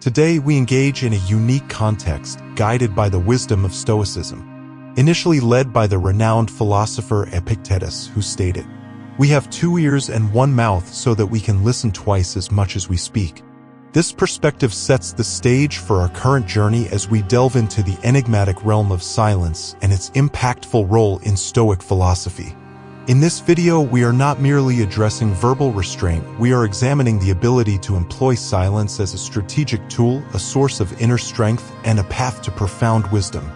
Today, we engage in a unique context, guided by the wisdom of Stoicism. Initially led by the renowned philosopher Epictetus, who stated, "We have 2 ears and 1 mouth so that we can listen twice as much as we speak." This perspective sets the stage for our current journey as we delve into the enigmatic realm of silence and its impactful role in Stoic philosophy. In this video, we are not merely addressing verbal restraint, we are examining the ability to employ silence as a strategic tool, a source of inner strength, and a path to profound wisdom.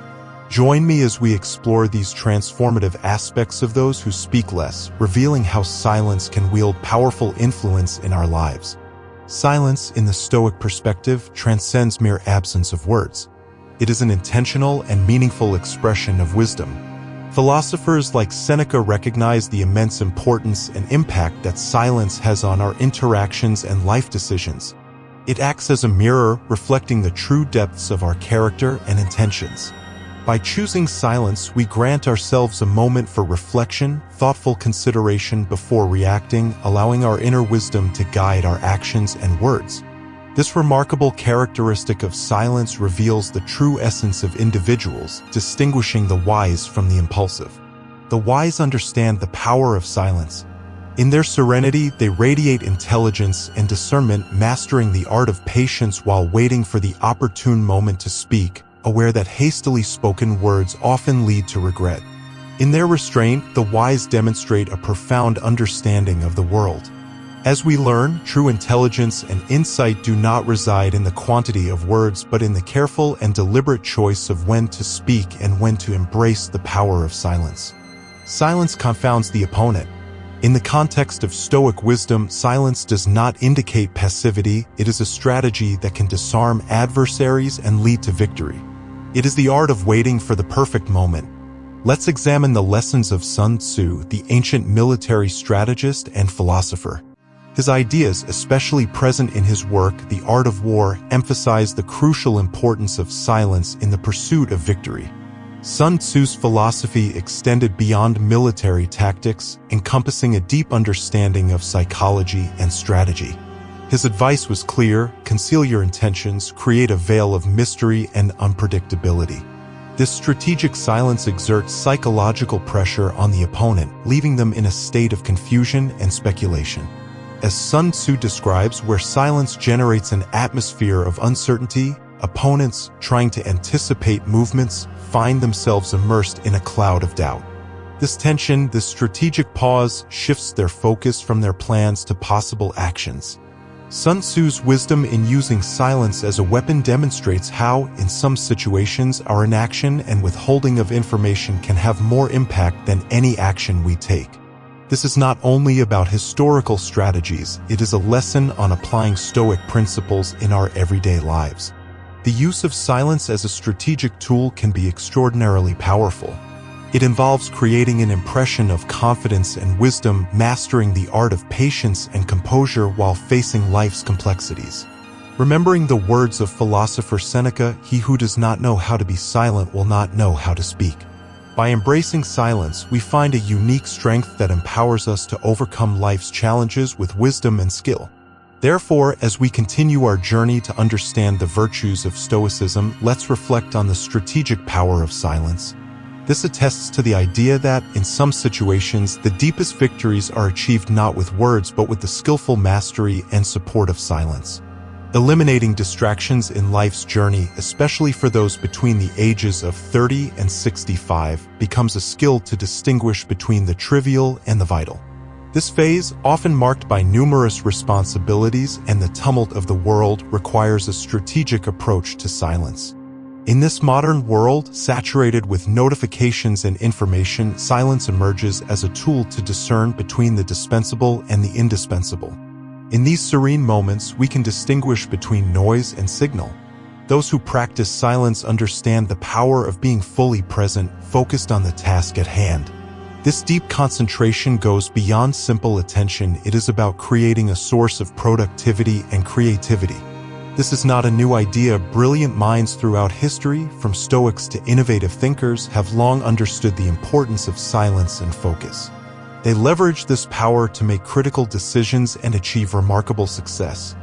Join me as we explore these transformative aspects of those who speak less, revealing how silence can wield powerful influence in our lives. Silence, in the Stoic perspective, transcends mere absence of words. It is an intentional and meaningful expression of wisdom. Philosophers like Seneca recognize the immense importance and impact that silence has on our interactions and life decisions. It acts as a mirror, reflecting the true depths of our character and intentions. By choosing silence, we grant ourselves a moment for reflection, thoughtful consideration before reacting, allowing our inner wisdom to guide our actions and words. This remarkable characteristic of silence reveals the true essence of individuals, distinguishing the wise from the impulsive. The wise understand the power of silence. In their serenity, they radiate intelligence and discernment, mastering the art of patience while waiting for the opportune moment to speak, aware that hastily spoken words often lead to regret. In their restraint, the wise demonstrate a profound understanding of the world. As we learn, true intelligence and insight do not reside in the quantity of words but in the careful and deliberate choice of when to speak and when to embrace the power of silence. Silence confounds the opponent. In the context of Stoic wisdom, silence does not indicate passivity, it is a strategy that can disarm adversaries and lead to victory. It is the art of waiting for the perfect moment. Let's examine the lessons of Sun Tzu, the ancient military strategist and philosopher. His ideas, especially present in his work, The Art of War, emphasize the crucial importance of silence in the pursuit of victory. Sun Tzu's philosophy extended beyond military tactics, encompassing a deep understanding of psychology and strategy. His advice was clear: conceal your intentions, create a veil of mystery and unpredictability. This strategic silence exerts psychological pressure on the opponent, leaving them in a state of confusion and speculation. As Sun Tzu describes, where silence generates an atmosphere of uncertainty, opponents, trying to anticipate movements, find themselves immersed in a cloud of doubt. This tension, this strategic pause, shifts their focus from their plans to possible actions. Sun Tzu's wisdom in using silence as a weapon demonstrates how, in some situations, our inaction and withholding of information can have more impact than any action we take. This is not only about historical strategies, it is a lesson on applying Stoic principles in our everyday lives. The use of silence as a strategic tool can be extraordinarily powerful. It involves creating an impression of confidence and wisdom, mastering the art of patience and composure while facing life's complexities. Remembering the words of philosopher Seneca, "He who does not know how to be silent will not know how to speak." By embracing silence, we find a unique strength that empowers us to overcome life's challenges with wisdom and skill. Therefore, as we continue our journey to understand the virtues of Stoicism, let's reflect on the strategic power of silence. This attests to the idea that, in some situations, the deepest victories are achieved not with words but with the skillful mastery and support of silence. Eliminating distractions in life's journey, especially for those between the ages of 30 and 65, becomes a skill to distinguish between the trivial and the vital. This phase, often marked by numerous responsibilities and the tumult of the world, requires a strategic approach to silence. In this modern world, saturated with notifications and information, silence emerges as a tool to discern between the dispensable and the indispensable. In these serene moments, we can distinguish between noise and signal. Those who practice silence understand the power of being fully present, focused on the task at hand. This deep concentration goes beyond simple attention. It is about creating a source of productivity and creativity. This is not a new idea. Brilliant minds throughout history, from Stoics to innovative thinkers, have long understood the importance of silence and focus. They leverage this power to make critical decisions and achieve remarkable success.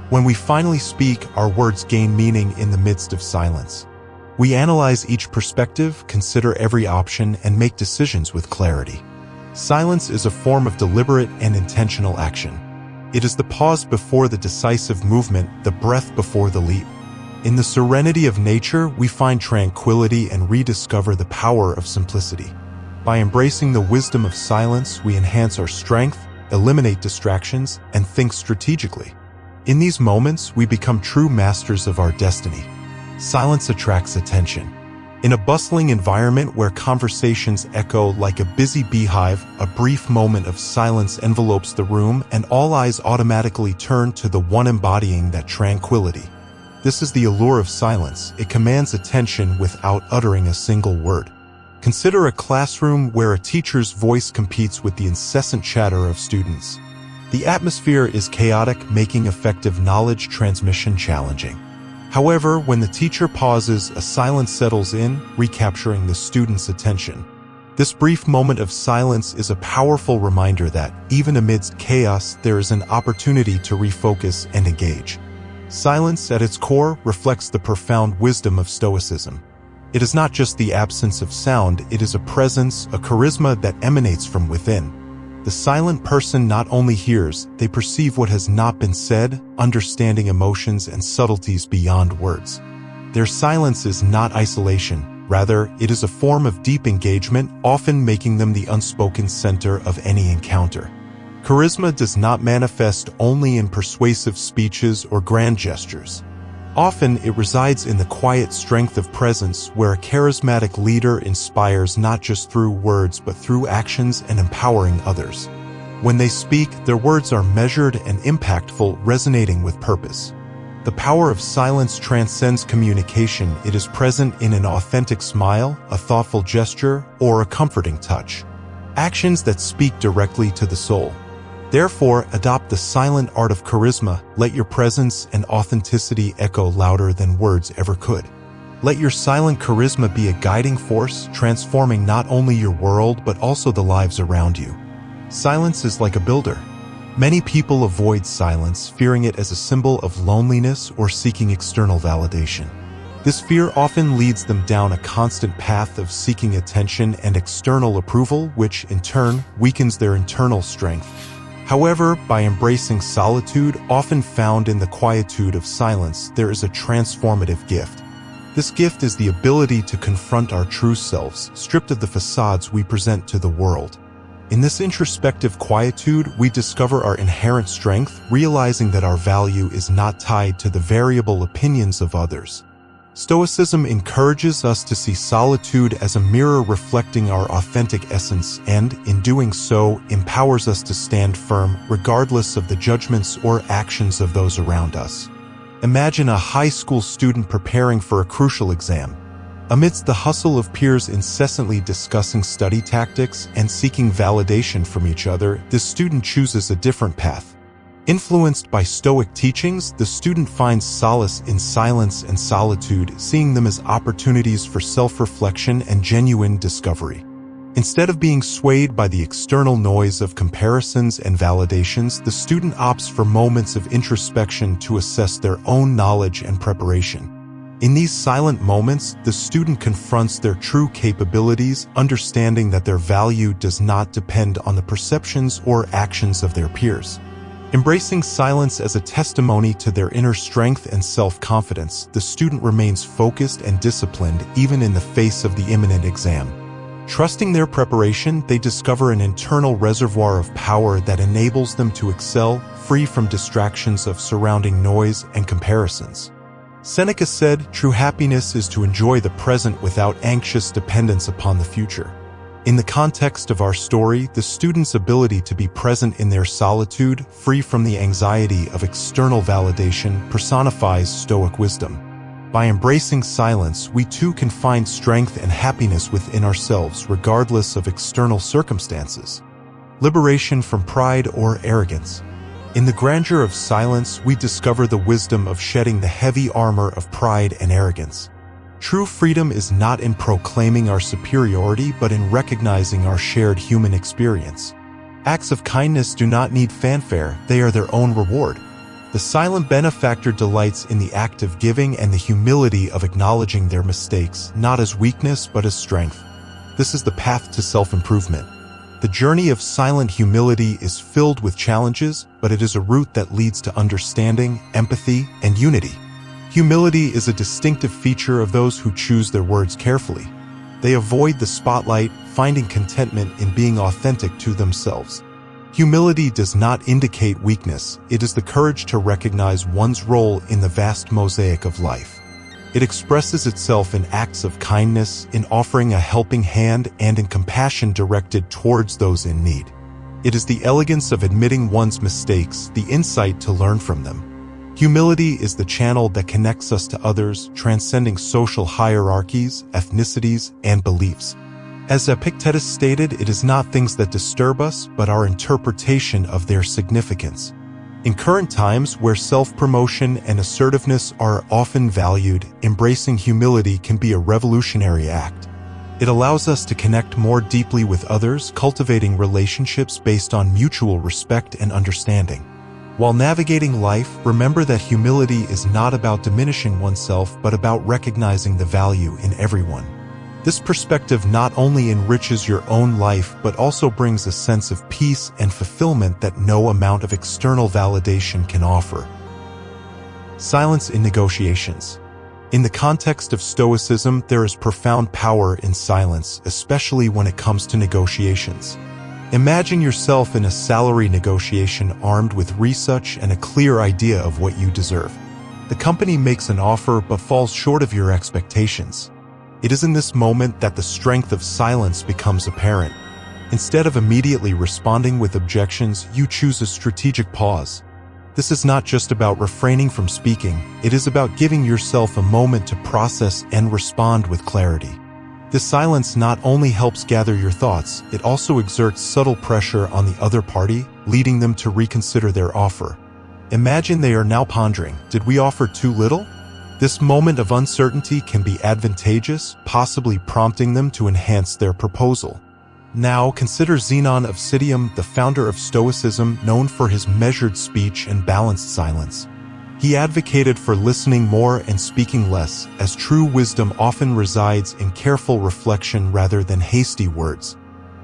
When we finally speak, our words gain meaning in the midst of silence. We analyze each perspective, consider every option, and make decisions with clarity. Silence is a form of deliberate and intentional action. It is the pause before the decisive movement, the breath before the leap. In the serenity of nature, we find tranquility and rediscover the power of simplicity. By embracing the wisdom of silence, we enhance our strength, eliminate distractions, and think strategically. In these moments, we become true masters of our destiny. Silence attracts attention. In a bustling environment where conversations echo like a busy beehive, a brief moment of silence envelopes the room and all eyes automatically turn to the one embodying that tranquility. This is the allure of silence. It commands attention without uttering a single word. Consider a classroom where a teacher's voice competes with the incessant chatter of students. The atmosphere is chaotic, making effective knowledge transmission challenging. However, when the teacher pauses, a silence settles in, recapturing the student's attention. This brief moment of silence is a powerful reminder that, even amidst chaos, there is an opportunity to refocus and engage. Silence, at its core, reflects the profound wisdom of Stoicism. It is not just the absence of sound, it is a presence, a charisma that emanates from within. The silent person not only hears, they perceive what has not been said, understanding emotions and subtleties beyond words. Their silence is not isolation, rather, it is a form of deep engagement, often making them the unspoken center of any encounter. Charisma does not manifest only in persuasive speeches or grand gestures. Often, it resides in the quiet strength of presence where a charismatic leader inspires not just through words but through actions and empowering others. When they speak, their words are measured and impactful, resonating with purpose. The power of silence transcends communication. It is present in an authentic smile, a thoughtful gesture, or a comforting touch. Actions that speak directly to the soul. Therefore, adopt the silent art of charisma. Let your presence and authenticity echo louder than words ever could. Let your silent charisma be a guiding force, transforming not only your world but also the lives around you. Silence is like a builder. Many people avoid silence, fearing it as a symbol of loneliness or seeking external validation. This fear often leads them down a constant path of seeking attention and external approval, which, in turn, weakens their internal strength. However, by embracing solitude, often found in the quietude of silence, there is a transformative gift. This gift is the ability to confront our true selves, stripped of the facades we present to the world. In this introspective quietude, we discover our inherent strength, realizing that our value is not tied to the variable opinions of others. Stoicism encourages us to see solitude as a mirror reflecting our authentic essence and, in doing so, empowers us to stand firm regardless of the judgments or actions of those around us. Imagine a high school student preparing for a crucial exam. Amidst the hustle of peers incessantly discussing study tactics and seeking validation from each other, the student chooses a different path. Influenced by Stoic teachings, the student finds solace in silence and solitude, seeing them as opportunities for self-reflection and genuine discovery. Instead of being swayed by the external noise of comparisons and validations, the student opts for moments of introspection to assess their own knowledge and preparation. In these silent moments, the student confronts their true capabilities, understanding that their value does not depend on the perceptions or actions of their peers. Embracing silence as a testimony to their inner strength and self-confidence, the student remains focused and disciplined even in the face of the imminent exam. Trusting their preparation, they discover an internal reservoir of power that enables them to excel, free from distractions of surrounding noise and comparisons. Seneca said, "True happiness is to enjoy the present without anxious dependence upon the future." In the context of our story, the student's ability to be present in their solitude, free from the anxiety of external validation, personifies Stoic wisdom. By embracing silence, we too can find strength and happiness within ourselves, regardless of external circumstances. Liberation from pride or arrogance. In the grandeur of silence, we discover the wisdom of shedding the heavy armor of pride and arrogance. True freedom is not in proclaiming our superiority, but in recognizing our shared human experience. Acts of kindness do not need fanfare, they are their own reward. The silent benefactor delights in the act of giving and the humility of acknowledging their mistakes, not as weakness but as strength. This is the path to self-improvement. The journey of silent humility is filled with challenges, but it is a route that leads to understanding, empathy, and unity. Humility is a distinctive feature of those who choose their words carefully. They avoid the spotlight, finding contentment in being authentic to themselves. Humility does not indicate weakness, it is the courage to recognize one's role in the vast mosaic of life. It expresses itself in acts of kindness, in offering a helping hand, and in compassion directed towards those in need. It is the elegance of admitting one's mistakes, the insight to learn from them. Humility is the channel that connects us to others, transcending social hierarchies, ethnicities, and beliefs. As Epictetus stated, it is not things that disturb us, but our interpretation of their significance. In current times, where self-promotion and assertiveness are often valued, embracing humility can be a revolutionary act. It allows us to connect more deeply with others, cultivating relationships based on mutual respect and understanding. While navigating life, remember that humility is not about diminishing oneself, but about recognizing the value in everyone. This perspective not only enriches your own life, but also brings a sense of peace and fulfillment that no amount of external validation can offer. Silence in negotiations. In the context of Stoicism, there is profound power in silence, especially when it comes to negotiations. Imagine yourself in a salary negotiation armed with research and a clear idea of what you deserve. The company makes an offer but falls short of your expectations. It is in this moment that the strength of silence becomes apparent. Instead of immediately responding with objections, you choose a strategic pause. This is not just about refraining from speaking, it is about giving yourself a moment to process and respond with clarity. This silence not only helps gather your thoughts, it also exerts subtle pressure on the other party, leading them to reconsider their offer. Imagine they are now pondering, did we offer too little? This moment of uncertainty can be advantageous, possibly prompting them to enhance their proposal. Now, consider Zenon of Citium, the founder of Stoicism, known for his measured speech and balanced silence. He advocated for listening more and speaking less, as true wisdom often resides in careful reflection rather than hasty words.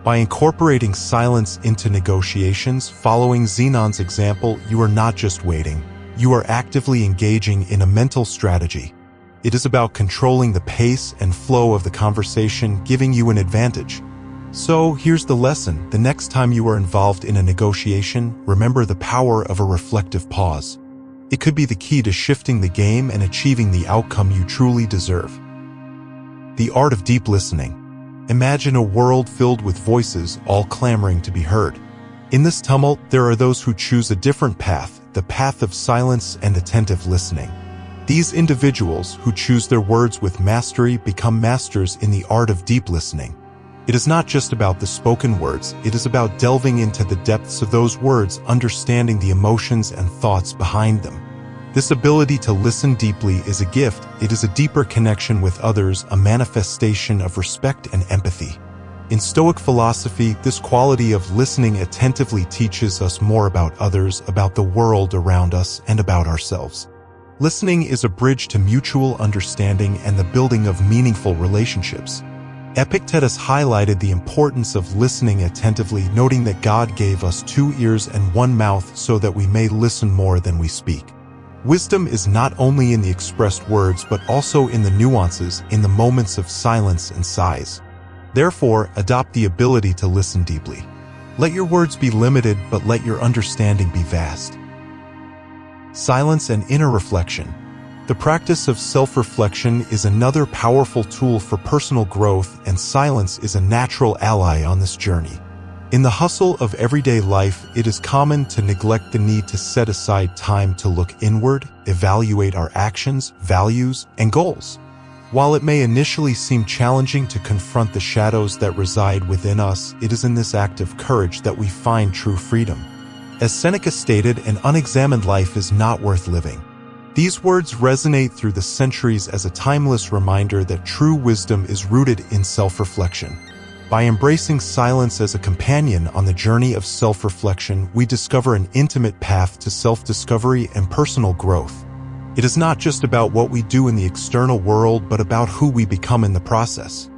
By incorporating silence into negotiations, following Zenon's example, you are not just waiting. You are actively engaging in a mental strategy. It is about controlling the pace and flow of the conversation, giving you an advantage. So, here's the lesson. The next time you are involved in a negotiation, remember the power of a reflective pause. It could be the key to shifting the game and achieving the outcome you truly deserve. The art of deep listening. Imagine a world filled with voices, all clamoring to be heard. In this tumult, there are those who choose a different path, the path of silence and attentive listening. These individuals, who choose their words with mastery, become masters in the art of deep listening. It is not just about the spoken words, it is about delving into the depths of those words, understanding the emotions and thoughts behind them. This ability to listen deeply is a gift. It is a deeper connection with others, a manifestation of respect and empathy. In Stoic philosophy, this quality of listening attentively teaches us more about others, about the world around us, and about ourselves. Listening is a bridge to mutual understanding and the building of meaningful relationships. Epictetus highlighted the importance of listening attentively, noting that God gave us 2 ears and 1 mouth so that we may listen more than we speak. Wisdom is not only in the expressed words but also in the nuances, in the moments of silence and sighs. Therefore, adopt the ability to listen deeply. Let your words be limited, but let your understanding be vast. Silence and inner reflection. The practice of self-reflection is another powerful tool for personal growth, and silence is a natural ally on this journey. In the hustle of everyday life, it is common to neglect the need to set aside time to look inward, evaluate our actions, values, and goals. While it may initially seem challenging to confront the shadows that reside within us, it is in this act of courage that we find true freedom. As Seneca stated, an unexamined life is not worth living. These words resonate through the centuries as a timeless reminder that true wisdom is rooted in self-reflection. By embracing silence as a companion on the journey of self-reflection, we discover an intimate path to self-discovery and personal growth. It is not just about what we do in the external world, but about who we become in the process.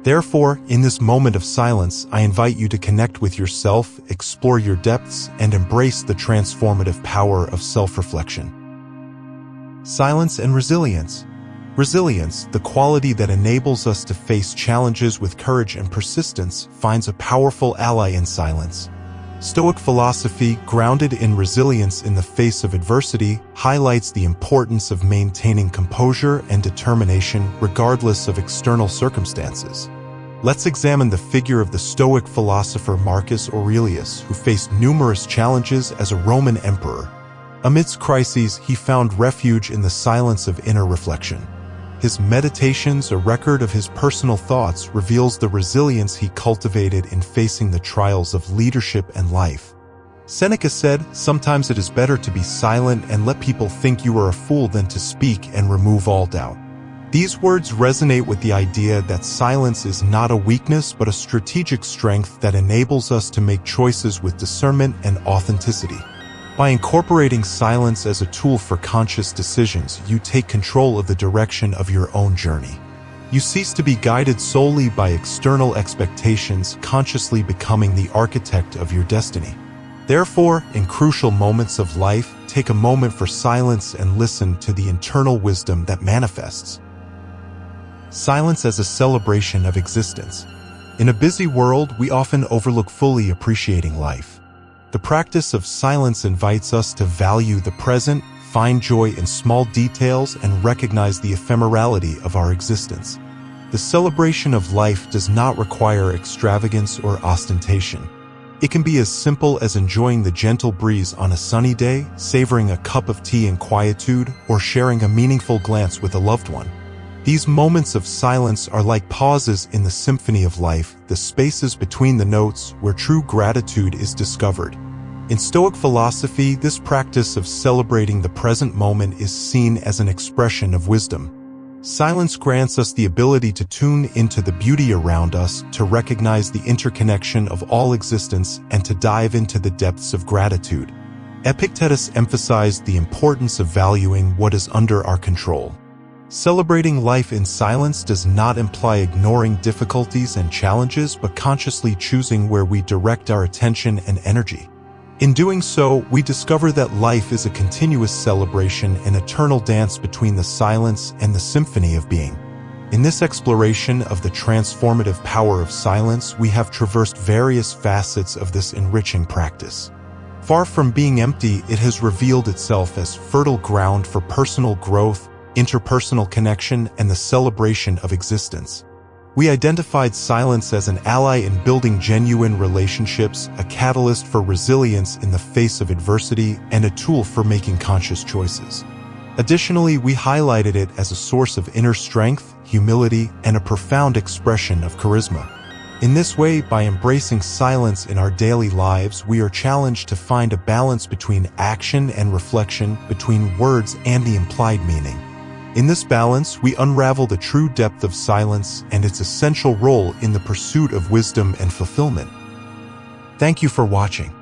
Therefore, in this moment of silence, I invite you to connect with yourself, explore your depths, and embrace the transformative power of self-reflection. Silence and resilience. Resilience, the quality that enables us to face challenges with courage and persistence, finds a powerful ally in silence. Stoic philosophy, grounded in resilience in the face of adversity, highlights the importance of maintaining composure and determination regardless of external circumstances. Let's examine the figure of the Stoic philosopher Marcus Aurelius, who faced numerous challenges as a Roman emperor. Amidst crises, he found refuge in the silence of inner reflection. His Meditations, a record of his personal thoughts, reveals the resilience he cultivated in facing the trials of leadership and life. Seneca said, "Sometimes it is better to be silent and let people think you are a fool than to speak and remove all doubt." These words resonate with the idea that silence is not a weakness but a strategic strength that enables us to make choices with discernment and authenticity. By incorporating silence as a tool for conscious decisions, you take control of the direction of your own journey. You cease to be guided solely by external expectations, consciously becoming the architect of your destiny. Therefore, in crucial moments of life, take a moment for silence and listen to the internal wisdom that manifests. Silence as a celebration of existence. In a busy world, we often overlook fully appreciating life. The practice of silence invites us to value the present, find joy in small details, and recognize the ephemerality of our existence. The celebration of life does not require extravagance or ostentation. It can be as simple as enjoying the gentle breeze on a sunny day, savoring a cup of tea in quietude, or sharing a meaningful glance with a loved one. These moments of silence are like pauses in the symphony of life, the spaces between the notes where true gratitude is discovered. In Stoic philosophy, this practice of celebrating the present moment is seen as an expression of wisdom. Silence grants us the ability to tune into the beauty around us, to recognize the interconnection of all existence, and to dive into the depths of gratitude. Epictetus emphasized the importance of valuing what is under our control. Celebrating life in silence does not imply ignoring difficulties and challenges, but consciously choosing where we direct our attention and energy. In doing so, we discover that life is a continuous celebration, an eternal dance between the silence and the symphony of being. In this exploration of the transformative power of silence, we have traversed various facets of this enriching practice. Far from being empty, it has revealed itself as fertile ground for personal growth, interpersonal connection, and the celebration of existence. We identified silence as an ally in building genuine relationships, a catalyst for resilience in the face of adversity, and a tool for making conscious choices. Additionally, we highlighted it as a source of inner strength, humility, and a profound expression of charisma. In this way, by embracing silence in our daily lives, we are challenged to find a balance between action and reflection, between words and the implied meaning. In this balance, we unravel the true depth of silence and its essential role in the pursuit of wisdom and fulfillment. Thank you for watching.